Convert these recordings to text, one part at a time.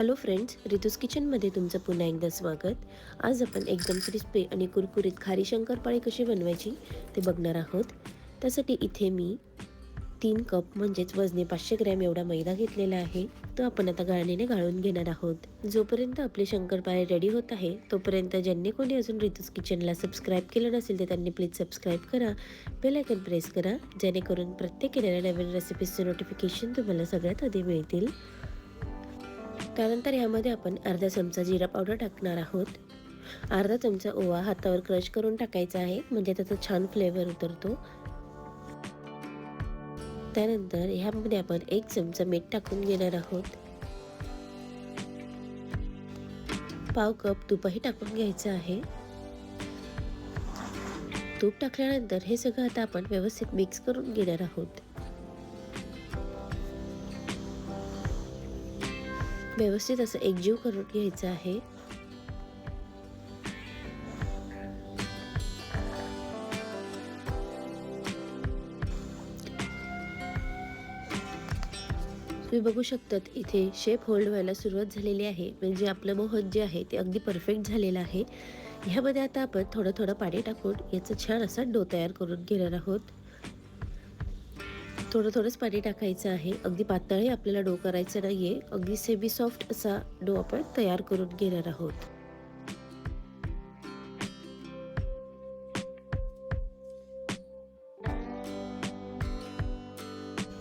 Hello friends, रितूस किचनमध्ये तुमचं पुन्हा एकदा स्वागत. आज आपण एकदम क्रिस्पी आणि कुरकुरीत खारी शंकरपाळी कशी बनवायची ते बघणार आहोत. त्यासाठी इथे मी 3 कप म्हणजेच वजने 500 ग्रॅम एवढा मैदा घेतलेला आहे. तो आपण आता गाळणीने गाळून घेणार आहोत. जोपर्यंत आपले शंकरपाळे रेडी होत आहे तोपर्यंत ज्यांनी कोणी अजून रितूस किचनला सबस्क्राईब केलं नसेल तर त्यांनी प्लीज सबस्क्राईब करा, बेल आयकॉन प्रेस करा, जेणेकरून प्रत्येक येणाऱ्या नवीन रेसिपीजचे नोटिफिकेशन तुम्हाला सगळ्यात आधी मिळतील. त्यानंतर यामध्ये आपण अर्धा चमचा जिरा पावडर टाकणार आहोत. अर्धा चमचा ओवा हातावर क्रश करून टाकायचा आहे, म्हणजे त्याचा छान फ्लेवर उतरतो. त्यानंतर ह्यामध्ये आपण 1 चमचा मीठ टाकून घेणार आहोत. पाव कप तूपही टाकून घ्यायचं आहे. तूप टाकल्यानंतर हे सगळं आता आपण व्यवस्थित मिक्स करून घेणार आहोत. व्यवस्थित असं एकजीव करून घ्यायचं आहे. तुम्ही बघू शकतात इथे शेप होल्ड व्हायला सुरुवात झालेली आहे, म्हणजे आपलं मोहन जे आहे ते अगदी परफेक्ट झालेलं आहे. ह्यामध्ये आता आपण थोडं थोडं पाणी टाकून याचा छान असा डो तयार करून घेणार आहोत. थोडं थोडंच पाणी टाकायचं आहे. अगदी पातळही आपल्याला डो करायचं नाहीये, अगदी सेमी सॉफ्ट असा डो आपण तयार करून घेणार आहोत.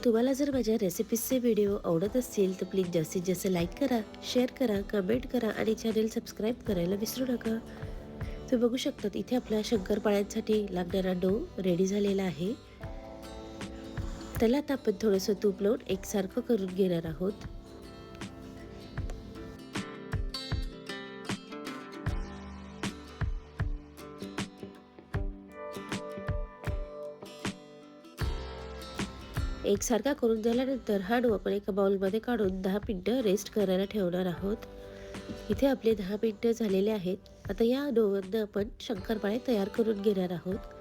तुम्हाला जर माझ्या रेसिपीजचे व्हिडिओ आवडत असतील तर प्लीज जास्तीत जास्त लाईक करा, शेअर करा, कमेंट करा आणि चॅनेल सबस्क्राईब करायला विसरू नका. तुम्ही बघू शकता इथे आपल्या शंकरपाळ्यांसाठी लागणारा डो रेडी झालेला आहे. त्याला आता आपण थोडंसं तूप लावून एकसारखं करून घेणार आहोत. एकसारखा करून झाल्यानंतर हा डो आपण एका बाउलमध्ये काढून 10 मिनिटं रेस्ट करायला ठेवणार आहोत. इथे आपले 10 मिनिटं झालेले आहेत. आता या डोवरनं आपण शंकरपाळे तयार करून घेणार आहोत.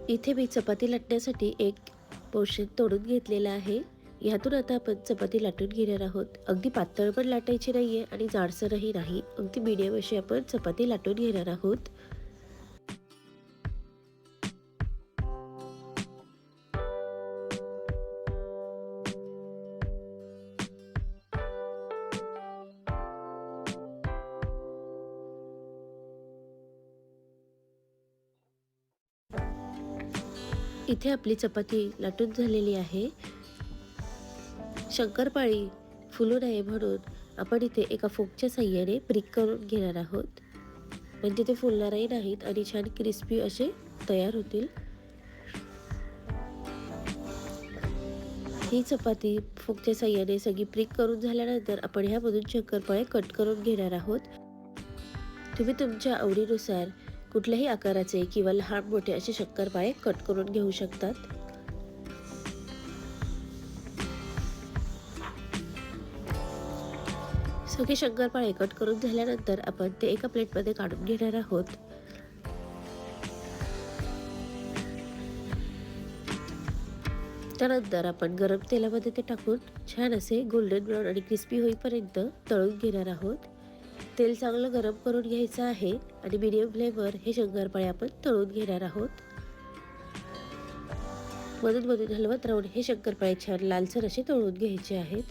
इथे मी चपाती लाटण्यासाठी एक पोर्शन तोडून घेतलेला आहे. ह्यातून आता आपण चपाती लाटून घेणार आहोत. अगदी पातळ पण लाटायची नाहीये आणि जाडसरही नाही, अगदी मीडियम अशी आपण चपाती लाटून घेणार आहोत. इथे आपली चपाती लाटून झालेली आहे. शंकरपाळी फुलू नये म्हणून आपण इथे एका फोकच्या साहाय्याने प्रिक करून घेणार आहोत, म्हणजे ते फुलणारही नाहीत आणि छान क्रिस्पी असे तयार होतील. ही चपाती फोकच्या साहाय्याने सगळी प्रिक करून झाल्यानंतर आपण ह्यामधून शंकरपाळे कट करून घेणार आहोत. तुम्ही तुमच्या आवडीनुसार कुठल्याही आकाराचे किंवा लहान मोठे असे शंकरपाळे कट करून घेऊ शकतात. सगळे शंकरपाळे कट करून झाल्यानंतर आपण ते एका प्लेटमध्ये काढून घेणार आहोत. त्यानंतर आपण गरम तेलामध्ये ते टाकून छान असे गोल्डन ब्राऊन आणि क्रिस्पी होईपर्यंत तळून घेणार आहोत. तेल चांगलं गरम करून घ्यायचं आहे आणि मीडियम फ्लेमवर हे शंकरपाळे आपण तळून घेणार आहोत. मधून मधून हलवत राहून हे शंकरपाळे छान लालसर असे तळून घ्यायचे आहेत.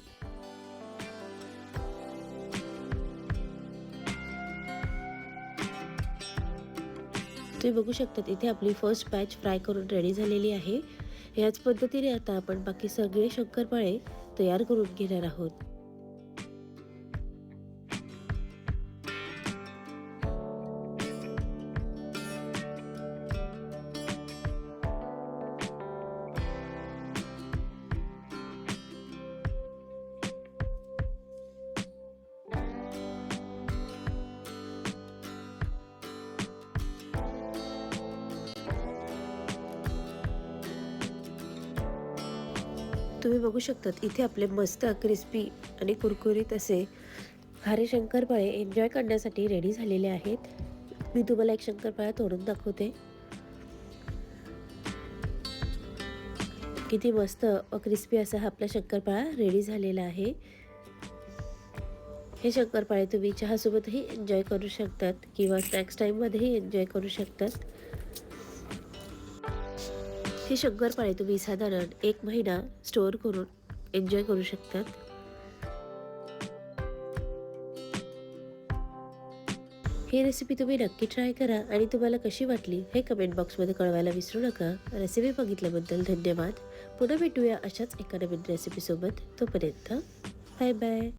तुम्ही बघू शकता इथे आपली फर्स्ट बॅच फ्राय करून रेडी झालेली आहे. याच पद्धतीने आता आपण बाकी सगळे शंकरपाळे तयार करून घेणार आहोत. तुम्ही बघू शकता इथे आपले मस्त क्रिस्पी आणि कुरकुरीत असे खारे शंकरपाळे एन्जॉय करण्यासाठी रेडी झालेले आहेत. मी तुम्हाला एक शंकरपाळा तोडून दाखवते. किती मस्त क्रिस्पी असा हा आपला शंकरपाळा रेडी झालेला आहे. हे शंकरपाळे तुम्ही चहासोबतही एन्जॉय करू शकतात किंवा स्नॅक्स टाईममध्येही एन्जॉय करू शकतात. हे शंकरपाळे तुम्ही साधारण 1 महिना स्टोअर करून एन्जॉय करू शकतात. ही रेसिपी तुम्ही नक्की ट्राय करा आणि तुम्हाला कशी वाटली हे कमेंट बॉक्समध्ये कळवायला विसरू नका. रेसिपी बघितल्याबद्दल धन्यवाद. पुन्हा भेटूया अशाच एका नवीन रेसिपीसोबत. तोपर्यंत बाय बाय.